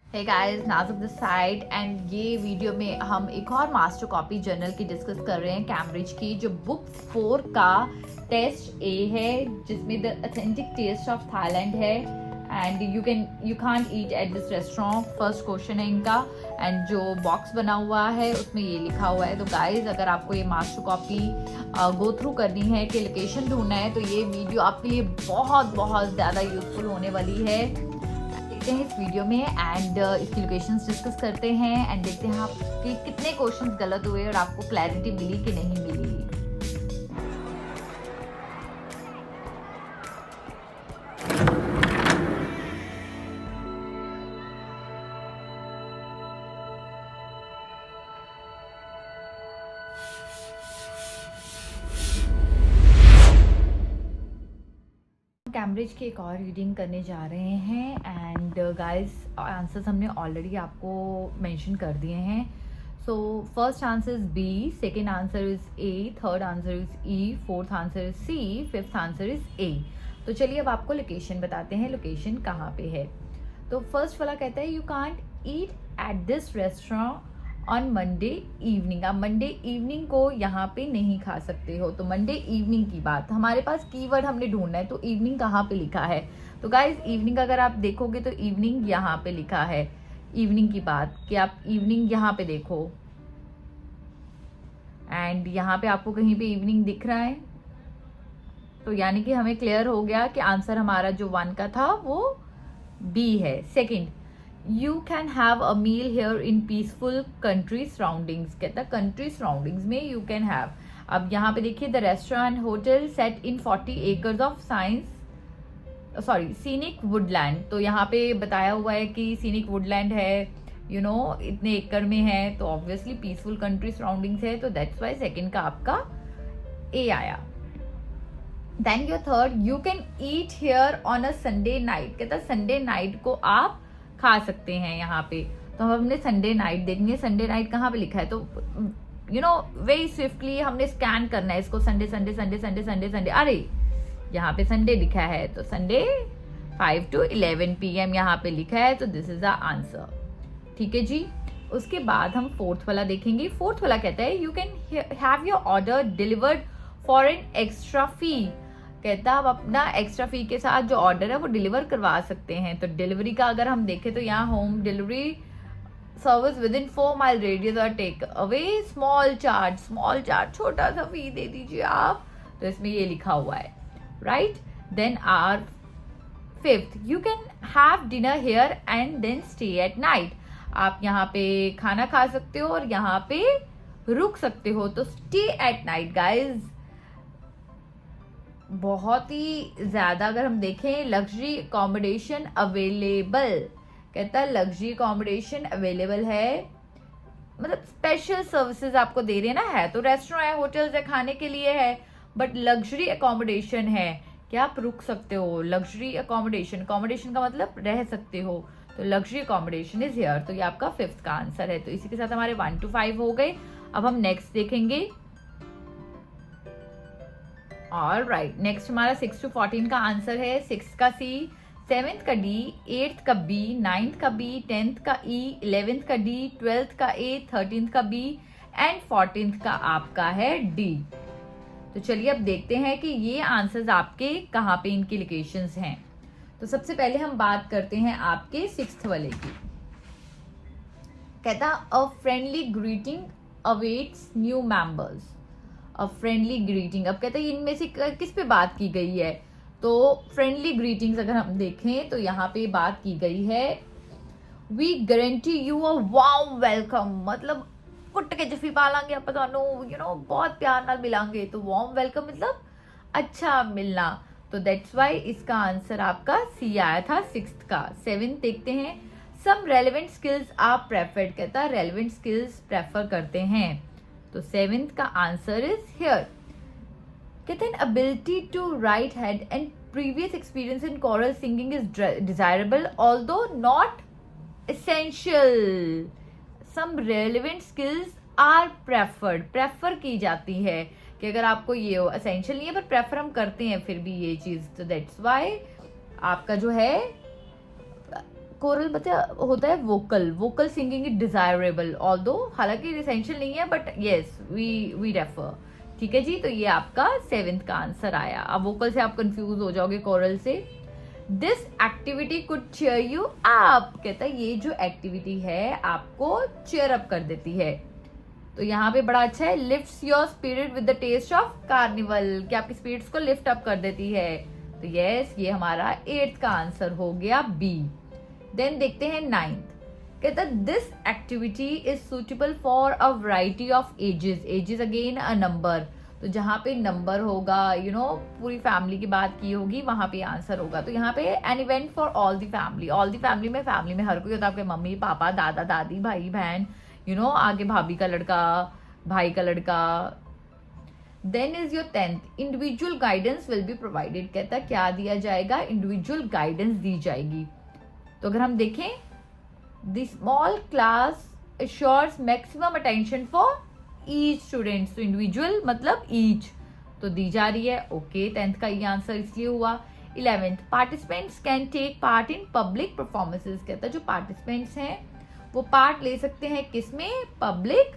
Hey guys, नाजुक this side and ये video में हम एक और मास्टर कॉपी जर्नल की डिस्कस कर रहे हैं कैम्ब्रिज की, जो बुक 4 का टेस्ट ए है, जिसमें the authentic taste of Thailand है and you can't eat at this restaurant. First question है इनका एंड जो बॉक्स बना हुआ है उसमें ये लिखा हुआ है। तो गाइस, अगर आपको ये मास्टर कॉपी गो थ्रू करनी है कि लोकेशन ढूंढना है तो ये वीडियो आपके लिए बहुत बहुत ज़्यादा यूजफुल होने वाली है। देखते हैं इस वीडियो में एंड इसकी लोकेशंस डिस्कस करते हैं एंड देखते हैं आपके कितने क्वेश्चंस गलत हुए और आपको क्लैरिटी मिली कि नहीं मिली। कैम्ब्रिज की एक और रीडिंग करने जा रहे हैं एंड गाइस, आंसर्स हमने ऑलरेडी आपको मेंशन कर दिए हैं। So first answer is B, second answer is A, third answer is E, fourth answer is C, fifth answer is A. तो चलिए अब आपको लोकेशन बताते हैं, लोकेशन कहाँ पे है। तो फर्स्ट वाला कहता है you can't eat at this restaurant on Monday evening. आप मंडे इवनिंग को यहाँ पे नहीं खा सकते हो। तो मंडे इवनिंग की बात, हमारे पास कीवर्ड हमने ढूंढना है, तो इवनिंग कहाँ पे लिखा है। तो गाइज, इवनिंग अगर आप देखोगे तो इवनिंग यहाँ पे लिखा है। इवनिंग की बात कि आप इवनिंग यहाँ पे देखो एंड यहाँ पे आपको कहीं पे इवनिंग दिख रहा है, तो यानी कि हमें क्लियर हो गया कि आंसर हमारा जो 1 का था वो बी है। Second, you can have a meal here in peaceful country surroundings. कहता है कंट्री सराउंडिंग्स में यू कैन हैव। अब यहाँ पे देखिए, the restaurant hotel set in 40 acres of scenic woodland. तो यहाँ पे बताया हुआ है कि सीनिक वुडलैंड है, इतने एकड़ में है, तो ऑब्वियसली पीसफुल कंट्री सराउंडिंग्स है, तो दैट्स वाई सेकेंड का आपका ए आया। Then your third, you can eat here on a Sunday night. कहता संडे नाइट को आप खा सकते हैं यहाँ पे। तो हम अपने संडे नाइट देखेंगे, संडे नाइट कहाँ पे लिखा है। तो वेरी स्विफ्टली हमने स्कैन करना है इसको, Sunday Sunday Sunday Sunday Sunday Sunday, अरे यहाँ पे संडे लिखा है, तो संडे 5 to 11 PM यहाँ पे लिखा है, तो दिस इज द आंसर। ठीक है जी। उसके बाद हम फोर्थ वाला देखेंगे। फोर्थ वाला कहता है you can have your order delivered for an extra fee. कहता है आप अपना एक्स्ट्रा फी के साथ जो ऑर्डर है वो डिलीवर करवा सकते हैं। तो डिलीवरी का अगर हम देखें तो यहाँ home delivery service with in 4 mile radius और टेक अवे स्मॉल चार्ज छोटा सा फी दे दीजिए आप। तो इसमें ये लिखा हुआ है, right. Then our fifth, you can have dinner here and then stay at night. आप यहाँ पे खाना खा सकते हो और यहाँ पे रुक सकते हो। तो स्टे एट नाइट गाइज, बहुत ही ज्यादा अगर हम देखें, लग्जरी अकोमोडेशन अवेलेबल। कहता है लग्जरी अकोमोडेशन अवेलेबल है, मतलब स्पेशल सर्विसेज आपको दे रहे हैं ना। है तो रेस्टोरेंट है, होटल्स है, खाने के लिए है, बट लग्जरी अकोमोडेशन है कि आप रुक सकते हो। लग्जरी अकोमोडेशन, अकोमोडेशन का मतलब रह सकते हो, तो लग्जरी अकोमोडेशन इज हियर। तो ये आपका फिफ्थ का आंसर है। तो इसी के साथ हमारे 1 to 5 हो गए। अब हम नेक्स्ट देखेंगे। ऑल राइट, नेक्स्ट हमारा 6 to 14 का आंसर है। 6 का सी, 7th का डी, 8th का बी, 9th का बी, 10th का ई, 11th का डी, 12th का ए, 13th का बी एंड 14th का आपका है डी। तो चलिए अब देखते हैं कि ये आंसर्स आपके कहाँ पे इनकी लोकेशंस हैं। तो सबसे पहले हम बात करते हैं आपके 6th वाले की। कहता a friendly greeting awaits new members. A friendly greeting, अब कहते हैं इनमें से किस पे बात की गई है। तो फ्रेंडली ग्रीटिंग्स अगर हम देखें तो यहाँ पे बात की गई है we guarantee you a warm welcome. मतलब कुट के जफी पालांगे आप बहुत प्यार नाल मिलांगे। तो वार्म वेलकम मतलब अच्छा मिलना। तो दैट्स वाई इसका आंसर आपका सी आया था 6th का। 7th देखते हैं, सम रेलिवेंट स्किल्स आर प्रेफर्ड। कहता है रेलिवेंट स्किल्स प्रेफर करते हैं, तो 7th का आंसर इज हियर। कहते हैं ability to write head and previous experience in choral singing is desirable although not essential. Some relevant skills are preferred, prefer की जाती है कि अगर आपको ये हो, एसेंशियल नहीं है पर प्रेफर हम करते हैं फिर भी ये चीज। तो दैट्स वाई आपका जो है कोरल बच्चा होता है vocal singing is desirable, although हालांकि इसेंशियल नहीं है, बट यस वी रेफर। ठीक है जी, तो ये आपका 7th का आंसर आया। अब वोकल से आप कंफ्यूज हो जाओगे कोरल से। This activity could chair you up, कहता है ये जो एक्टिविटी है आपको चेयर अप कर देती है। तो यहाँ पे बड़ा अच्छा है, lifts your spirit with the taste of carnival, कि आपकी स्पिरिट्स को लिफ्ट अप कर देती है। तो यस, ये हमारा 8th का आंसर हो गया बी। देन देखते हैं 9th, कहता है this activity is suitable for a variety of ages, ages again a number, तो जहाँ पे नंबर होगा पूरी फैमिली की बात की होगी वहां पे आंसर होगा। तो यहाँ पे an event for all the family, all the family में हर कोई होता है, आपके मम्मी पापा दादा दादी भाई बहन, आगे भाभी का लड़का भाई का लड़का। Then is your 10th, individual guidance will be provided, कहता है क्या दिया जाएगा, इंडिविजुअल गाइडेंस दी जाएगी। तो अगर हम देखें, the small class assures maximum attention for each students, तो इंडिविजुअल मतलब ईच तो दी जा रही है। ओके, 10th का ये आंसर इसलिए हुआ। 11th, participants can take part in public performances, कहता है जो पार्टिसिपेंट्स हैं वो पार्ट ले सकते हैं किसमें, पब्लिक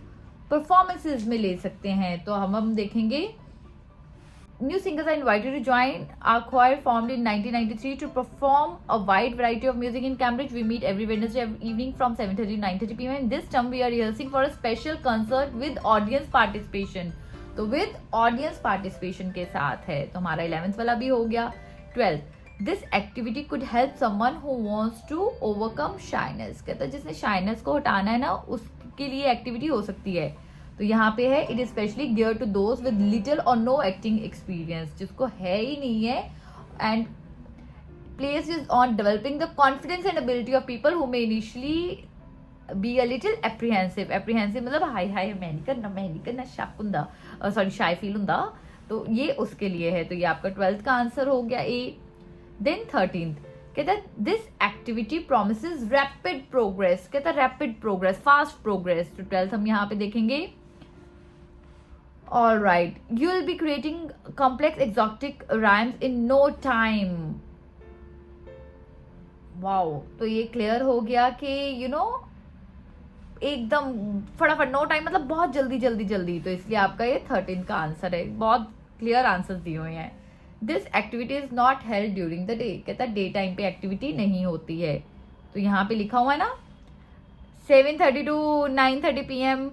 परफॉर्मेंसेस में ले सकते हैं। तो हम देखेंगे, new singers are invited to join our choir formed in 1993 to perform a wide variety of music in Cambridge. We meet every Wednesday evening from 7:30 to 9:30 p.m. and this term we are rehearsing for a special concert with audience participation. तो with audience participation के साथ है। तो हमारा 11th वाला भी हो गया। 12th, this activity could help someone who wants to overcome shyness, कहता है जिसने शाइनेस को हटाना है ना, उसके लिए एक्टिविटी हो सकती है। तो यहाँ पे है, it is specially gear to those with little or no acting experience, जिसको है ही नहीं है, and place is on developing the confidence and ability of people who may initially be a little apprehensive, apprehensive मतलब हाई मैं नहीं करना शाय फील हुंदा, तो ये उसके लिए है। तो ये आपका 12th का आंसर हो गया ए। देन 13th, कहता है this activity promises rapid progress, कहता है रैपिड प्रोग्रेस, फास्ट प्रोग्रेस। तो 12th हम यहाँ पे देखेंगे। All right, you will be creating complex exotic rhymes in no time. Wow, तो ये क्लियर हो गया कि एकदम फटाफट, नो टाइम मतलब बहुत जल्दी, तो इसलिए आपका ये 13th का आंसर है। बहुत क्लियर आंसर दिए हुए हैं। This activity is not held during the day, कहता है डे टाइम पे एक्टिविटी नहीं होती है। तो यहाँ पे लिखा हुआ है ना 7:30 to 9:30 PM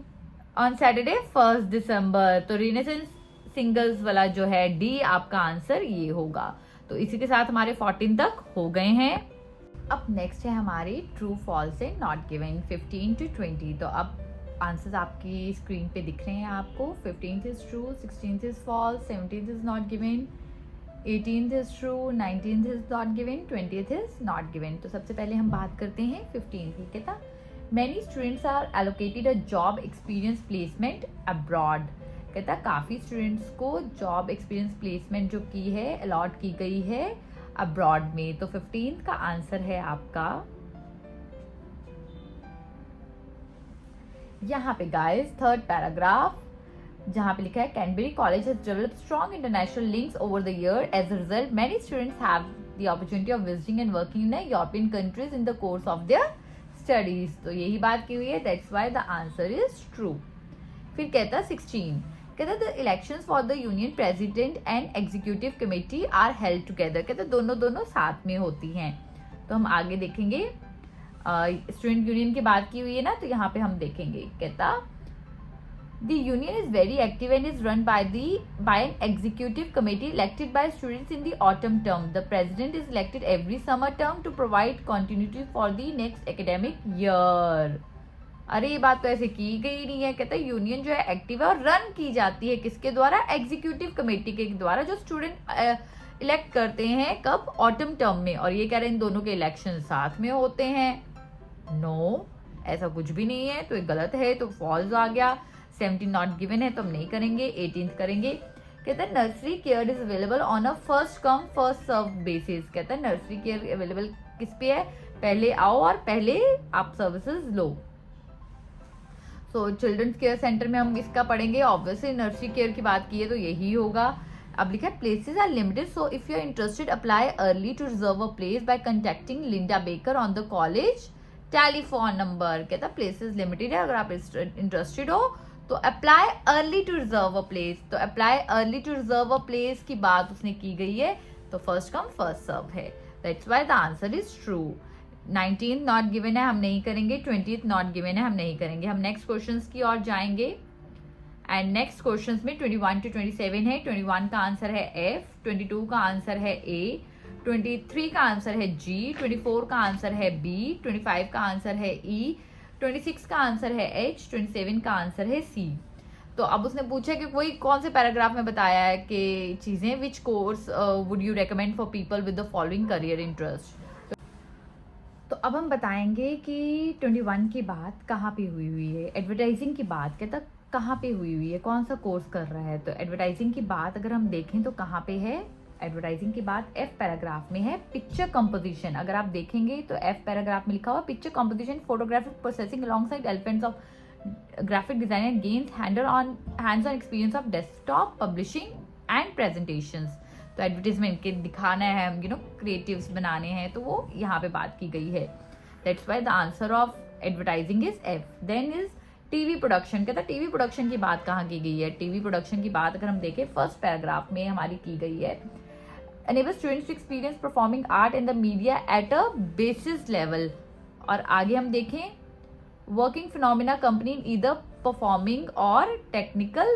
ऑन सैटरडे 1 दिसंबर। तो रिनेसेंस सिंगल्स वाला जो है डी आपका आंसर ये होगा। तो इसी के साथ हमारे 14 तक हो गए हैं। अब नेक्स्ट है हमारी ट्रू फॉल्स से नॉट गिवन 15 to 20। तो अब आंसर्स आपकी स्क्रीन पे दिख रहे हैं आपको। 15th is true, 16th is false, 17th is not given, 18th is true, 19th is not given, 20th is not given। तो सबसे पहले हम बात करते हैं 15 की। कहता many students are allocated a job experience placement abroad, कहता काफी स्टूडेंट्स को जॉब एक्सपीरियंस प्लेसमेंट जो की है अलॉट की गई है अब्रॉड में। तो 15th का आंसर है आपका यहाँ पे गाइस 3rd पैराग्राफ, जहाँ पे लिखा है Canberry college has developed strong international links over the year, as a result many students have the opportunity of visiting and working in European countries in the course of their studies. तो यही बात की हुई है, that's why the answer is true. फिर कहता है 16, कहता the elections for the union president and executive committee are held together, कहता दोनों साथ में होती हैं। तो हम आगे देखेंगे, स्टूडेंट यूनियन की बात की हुई है ना, तो यहाँ पे हम देखेंगे। कहता The union is very active and is run by an executive committee elected by students in the autumn term. The president is elected every summer term to provide continuity for the next academic year. अरे ये बात तो ऐसे की गई नहीं है। कहता है यूनियन जो है एक्टिव है और रन की जाती है किसके द्वारा, एग्जीक्यूटिव कमेटी के द्वारा, जो स्टूडेंट इलेक्ट करते हैं कब, ऑटम टर्म में। और ये कह रहे हैं इन दोनों के इलेक्शन साथ में होते हैं। नो, ऐसा कुछ भी नहीं है, तो ये गलत है, तो फॉल्स आ गया। 17 नॉट गिवन है तो हम नहीं करेंगे, 18th करेंगे। कहता है nursery care is available on a first come first serve basis, कहता है नर्सरी केयर अवेलेबल किस पे है, पहले आओ और पहले आप सर्विसेज लो। सो चिल्ड्रंस केयर सेंटर में हम इसका पढ़ेंगे, ऑब्वियसली नर्सरी केयर की बात की है तो यही होगा। अब लिखा है places are limited, so if you are interested apply early to reserve a place by contacting Linda Baker on the college telephone number. कहता है प्लेसेस लिमिटेड है, अगर आप इंटरेस्टेड हो तो apply early to reserve a place. तो apply early to reserve a place की बात उसने की गई है, तो फर्स्ट कम फर्स्ट सर्व है, that's why the answer is true. 19th not given है, हम नहीं करेंगे। 20th नॉट गिवन है, हम नहीं करेंगे। हम नेक्स्ट क्वेश्चंस की ओर जाएंगे एंड नेक्स्ट क्वेश्चंस में 21 to 27 है। 21 का आंसर है F, 22 का आंसर है A, 23 का आंसर है G, 24 का आंसर है B, 25 का आंसर है E, 26 का आंसर है H, 27 का आंसर है C। तो अब उसने पूछा कि कोई कौन से पैराग्राफ में बताया है कि चीजें which course would you recommend for people with the following career interest. तो अब हम बताएंगे कि 21 की बात कहाँ पे हुई है। एडवर्टाइजिंग की बात कहता कहाँ पे हुई है, कौन सा कोर्स कर रहा है। तो एडवर्टाइजिंग की बात अगर हम देखें तो कहाँ पे है, एडवर्टाइजिंग की बात F पैराग्राफ में है, पिक्चर कंपोजिशन। अगर आप देखेंगे तो F पैराग्राफ में लिखा हुआ picture composition photographic processing alongside elements of graphic designer gains hands on experience of desktop publishing and presentations. तो एडवर्टीजमेंट के दिखाना है, हम क्रिएटिव्स बनाने हैं, तो वो यहाँ पे बात की गई है। That's why the answer of advertising is F। Then is TV production. कहता टीवी प्रोडक्शन की बात कहाँ की गई है। टीवी प्रोडक्शन की बात अगर हम देखें फर्स्ट पैराग्राफ में हमारी की गई है, enable students to experience performing art in the media at a basis level। और आगे हम देखें working phenomena company in either performing और technical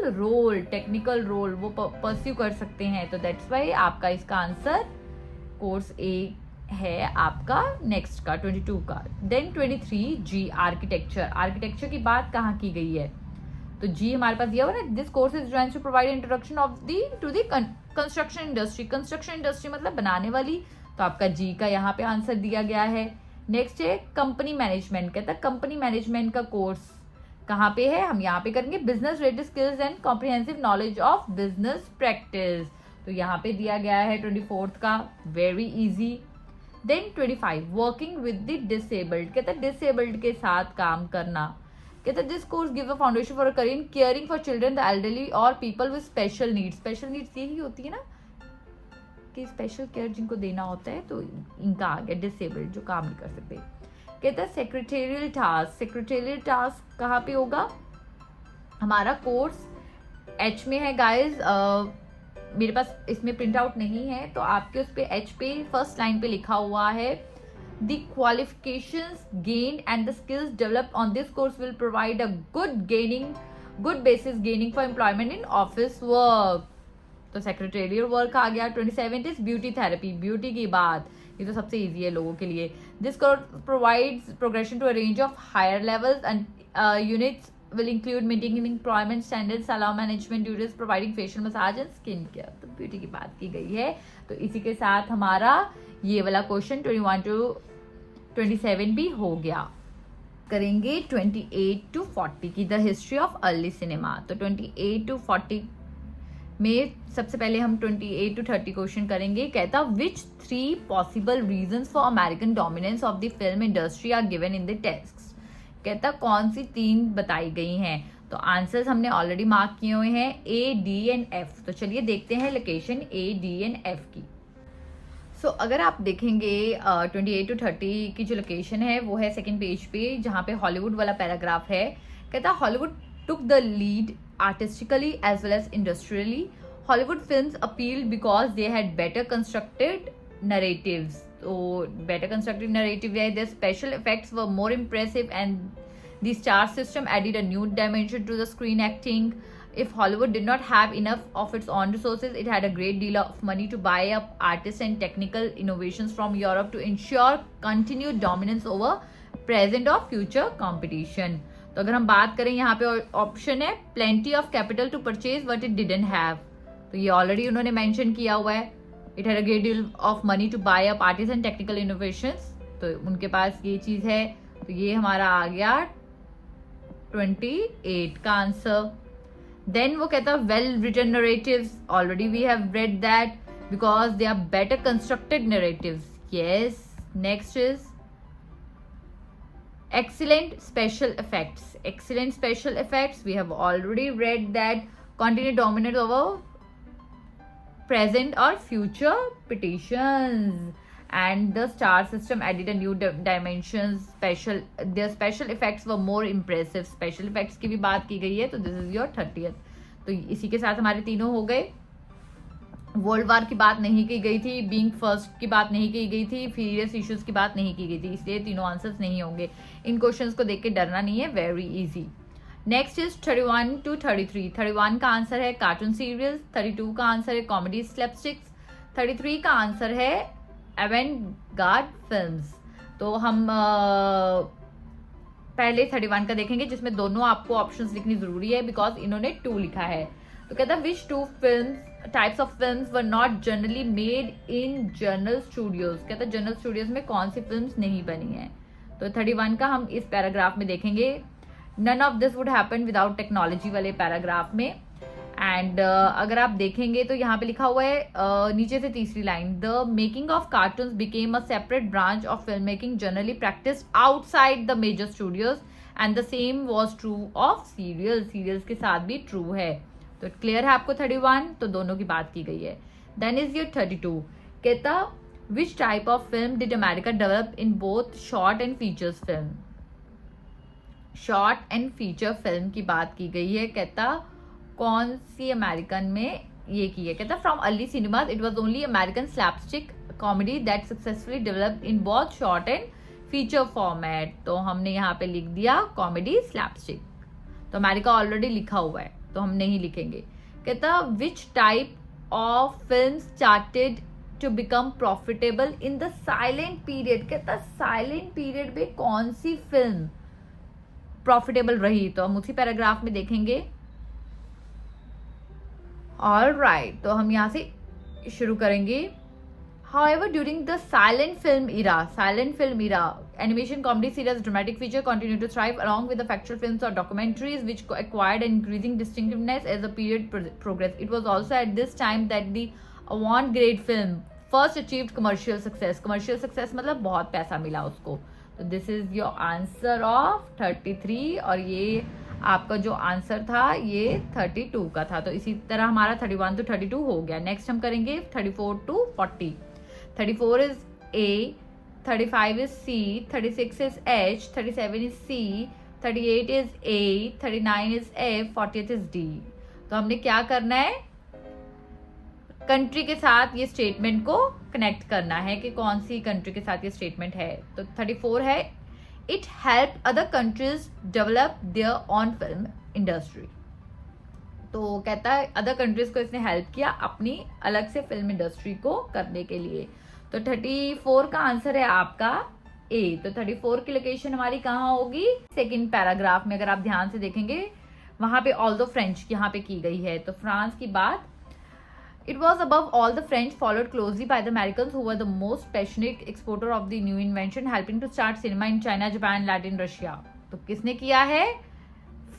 role वो pursue कर सकते हैं। तो that's why आपका इसका आंसर कोर्स A है आपका नेक्स्ट का 22 का। देन 23 G आर्किटेक्चर की बात कहाँ की गई है। तो G हमारे पास दिया हुआ ना, this course is designed to provide introduction of to the construction industry. Construction industry मतलब बनाने वाली, तो आपका G का यहाँ पे आंसर दिया गया है। नेक्स्ट है कंपनी मैनेजमेंट। कहता है कंपनी मैनेजमेंट का कोर्स कहाँ पे है, हम यहाँ पे करेंगे business related skills and comprehensive knowledge of business practice. तो यहाँ पे दिया गया है 24th का, very easy. Then 25 working with the disabled. कहता है डिसेबल्ड के साथ काम करना। कहता है this course give a foundation for a career in caring for children, the elderly और people with special needs. Special needs यही होती है ना कि स्पेशल केयर जिनको देना होता है, तो इनका आ गया डिसेबल्ड जो काम नहीं कर सकते। कहता है सेक्रेटेरियल टास्क कहाँ पे होगा, हमारा कोर्स H में है गाइज। मेरे पास इसमें प्रिंट आउट नहीं है, तो आपके उस पे H पे फर्स्ट लाइन पे लिखा हुआ है the qualifications gained and the skills developed on this course will provide a good basis gaining for employment in office work. तो सेक्रेटेरियल वर्क आ गया। 27 इज ब्यूटी थेरेपी, ब्यूटी की बात, ये तो सबसे इजी है लोगों के लिए। This course provides progression to a range of higher levels and units will include maintaining employment standards, salon management duties, providing facial massage and skin care। तो ब्यूटी की बात की गई है। तो इसी के साथ हमारा ये वाला क्वेश्चन 21 to 27 भी हो गया। करेंगे 28 to 40 की the history of early cinema. तो 28 to 40 में सबसे पहले हम 28 to 30 क्वेश्चन करेंगे। कहता which 3 possible reasons for American dominance of the film industry are given in the text. कहता कौन सी 3 बताई गई हैं। तो आंसर्स हमने ऑलरेडी मार्क किए हुए हैं A, D एंड F। तो चलिए देखते हैं location A, D and F की। सो अगर आप देखेंगे 28 to 30 की जो लोकेशन है वो है सेकंड पेज पे, जहाँ पे हॉलीवुड वाला पैराग्राफ है। कहता Hollywood took the lead artistically as well as industrially. Hollywood films appealed because they had better constructed narratives। So better constructed narrative है, their special effects were more impressive and the star system added a new dimension to the screen acting. If Hollywood did not have enough of its own resources, it had a great deal of money to buy up artists and technical innovations from Europe to ensure continued dominance over present or future competition। तो अगर हम बात करें यहाँ पे option है plenty of capital to purchase what it didn't have। तो ये ऑलरेडी उन्होंने मेंशन किया हुआ है। It had a great deal of money to buy up artists and technical innovations। तो उनके पास ये चीज है। तो ये हमारा आ गया 28 का आंसर। देन वो कहता है well written narratives, already we have read that because they are better constructed narratives. Yes. Next is excellent special effects, we have already read that continue dominant over present or future petitions. And the star system added a new dimensions. Their special effects were more impressive. Special effects की भी बात की गई है, तो this is your 30th. तो इसी के साथ हमारे तीनों हो गए. वर्ल्ड वार की बात नहीं की गई थी, बीइंग फर्स्ट की बात नहीं की गई थी, फीरियस इश्यूज की बात नहीं की गई थी, इसलिए तीनों आंसर्स नहीं होंगे. इन क्वेश्चंस को देख के डरना नहीं है, very easy. Next is 31 to 33. 31 का आंसर है कार्टून सीरियल्स, 32 का आंसर है कॉमेडी स्लैपस्टिक्स, 33 का आंसर है एवेंगार्ड फिल्म्स. तो हम पहले 31 का देखेंगे, जिसमें दोनों आपको ऑप्शंस लिखनी जरूरी है, बिकॉज इन्होंने 2 लिखा है. तो कहता है विच 2 types of films were not generally made in journal studios. कहता है जर्नल स्टूडियोज में कौन सी फिल्म्स नहीं बनी है. तो 31 का हम इस पैराग्राफ में देखेंगे. None of this would happen without technology वाले पैराग्राफ में. एंड अगर आप देखेंगे तो यहाँ पे लिखा हुआ है नीचे से तीसरी line, the making of cartoons became a separate branch of film making generally practice outside the major studios and the same was true of serials. Serials के साथ भी ट्रू है. तो क्लियर है आपको 31, तो दोनों की बात की गई है. Then is your 32. कहता which type of film did America develop in both short and features film. Short and feature film की बात की गई है. कहता कौन सी अमेरिकन में ये की है. कहता from early cinemas it was only American slapstick comedy that successfully developed in both short and feature format. तो हमने यहाँ पे लिख दिया कॉमेडी स्लैपस्टिक. तो अमेरिका ऑलरेडी लिखा हुआ है, तो हम नहीं लिखेंगे. कहता which type of film started to become profitable in the silent period. कहता साइलेंट पीरियड में कौन सी फिल्म प्रॉफिटेबल रही, तो हम उसी पैराग्राफ में देखेंगे. ऑल राइट, तो हम यहाँ से शुरू करेंगे. However, during the silent film era, animation, comedy series, dramatic feature continued to thrive along with the factual films or documentaries, which acquired an increasing distinctiveness as the period progressed. It was also at this time that the avant-garde film first achieved commercial success. Commercial success मतलब बहुत पैसा मिला उसको. तो this is your answer of 33, और ये आपका जो आंसर था ये 32 का था. तो इसी तरह हमारा 31 to 32 हो गया. नेक्स्ट हम करेंगे 34 to 40. 34 is A, 35 is C, 36 is H, 37 is C, 38 is A, 39 is F, 40th is D. तो हमने क्या करना है, कंट्री के साथ ये स्टेटमेंट को कनेक्ट करना है कि कौन सी कंट्री के साथ ये स्टेटमेंट है. तो 34 है it help other countries develop their on film industry. तो कहता है अदर कंट्रीज को इसने हेल्प किया अपनी अलग से फिल्म इंडस्ट्री को करने के लिए. तो 34 का आंसर है आपका ए. तो 34 की लोकेशन हमारी कहाँ होगी, सेकंड पैराग्राफ में. अगर आप ध्यान से देखेंगे वहां पे ऑल्दो फ्रेंच यहाँ पे की गई है. तो फ्रांस की बात, it was above all the French followed closely by the Americans who were the most passionate exporter of the new invention helping to start cinema in China, Japan, Latin, Russia. तो किसने किया है,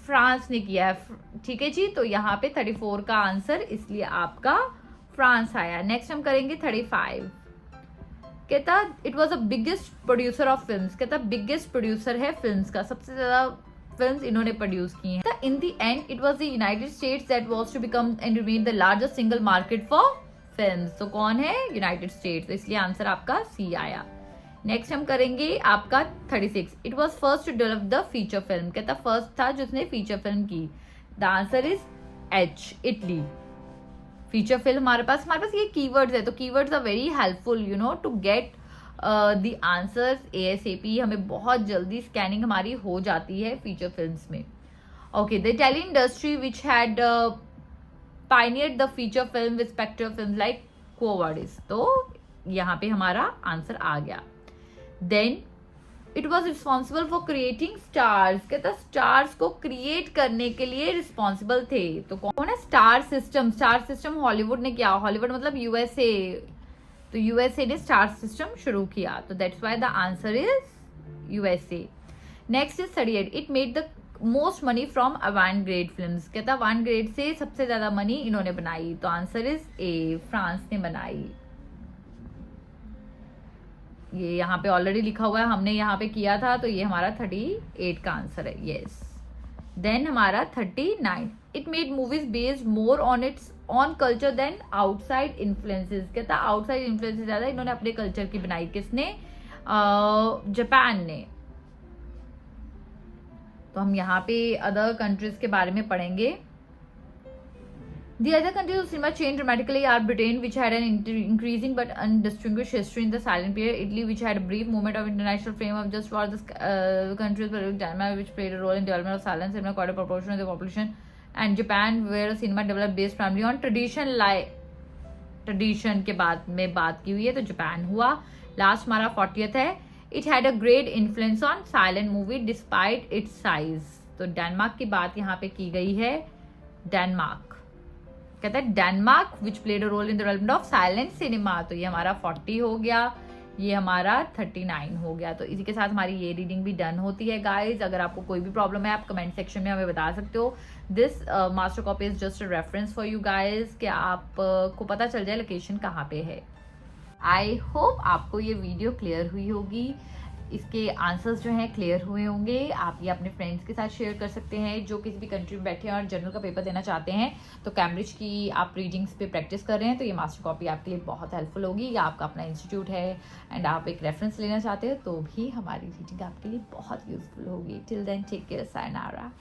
France ने किया है. ठीक है जी. तो यहाँ पे 34 का आंसर इसलिए आपका फ्रांस आया. नेक्स्ट हम करेंगे 35. कहता it was the biggest producer of films. कहता बिगेस्ट प्रोड्यूसर है फिल्म्स का, सबसे ज्यादा फिल्म्स इन्होंने प्रोड्यूस की हैं. In the end it was the United States that was to become and remain the largest single market for films. तो कौन है, यूनाइटेड स्टेट्स. तो इसलिए आंसर आपका सी आया. नेक्स्ट हम करेंगे आपका 36. It was first to develop the feature film. कहता फर्स्ट था जिसने फीचर फिल्म की. The answer is H, Italy. Feature film हमारे पास ये कीवर्ड्स है. तो keywords are very helpful you know to get the answers ASAP. हमें बहुत जल्दी स्कैनिंग हमारी हो जाती है फीचर फिल्म्स में. Okay, the Italian industry which had pioneered the feature film with spectre film like Quo वाडिस. तो यहाँ पे हमारा आंसर आ गया. Then it was responsible for creating stars. कहता स्टार्स को क्रिएट करने के लिए रिस्पॉन्सिबल थे. तो कौन है, star system. Star system Hollywood ने किया. हॉलीवुड मतलब USA. तो USA ने स्टार सिस्टम शुरू किया. तो that's why the answer is USA. Next is 38. It made the most money from avant-garde films. कहता अवांट-ग्रेड से सबसे ज्यादा मनी इन्होंने बनाई. तो आंसर इज ए, फ्रांस ने बनाई. ये यहाँ पे ऑलरेडी लिखा हुआ है, हमने यहाँ पे किया था. तो ये हमारा 38 का आंसर है. यस. देन हमारा 39, it made movies based more on its on culture then outside influences. कहता आउटसाइड इन्फ्लुएंसेस ज्यादा इन्होंने अपने कल्चर की बनाई। किसने? जापान ने। तो हम यहाँ पे अदर कंट्रीज के बारे में पढ़ेंगे। The other countries of cinema changed dramatically are Britain, which had an increasing but undistinguished history in the silent period, Italy, which had a brief moment of international fame of just for this countries, but Denmark, which played a role in development of silent cinema, quite a proportion of the population, and Japan, where cinema developed based primarily on tradition के बाद में बात की हुई है, तो Japan हुआ। Last हमारा 40th है, it had a great influence on silent movie despite it's size. तो डेनमार्क की बात यहाँ पे की गई है। डेनमार्क कहता है Denmark which played a role in the development of silent cinema. तो ये हमारा 40 हो गया, ये हमारा 39 हो गया। तो इसी के साथ हमारी ये रीडिंग भी डन होती है गाइज। अगर आपको कोई भी प्रॉब्लम है आप कमेंट सेक्शन में हमें बता सकते हो। This master copy is just a reference for you guys, कि आपको पता चल जाए लोकेशन कहाँ पे है। आई होप आपको ये वीडियो क्लियर हुई होगी, इसके आंसर्स जो हैं क्लियर हुए होंगे। आप ये अपने फ्रेंड्स के साथ शेयर कर सकते हैं जो किसी भी कंट्री में बैठे हैं और जनरल का पेपर देना चाहते हैं। तो कैम्ब्रिज की आप रीडिंग्स पे प्रैक्टिस कर रहे हैं तो ये मास्टर कॉपी आपके लिए बहुत हेल्पफुल होगी, या आपका अपना इंस्टीट्यूट है एंड आप एक रेफरेंस लेना चाहते हो तो भी हमारी रीडिंग आपके लिए बहुत यूजफुल होगी। Till then take care, sayonara.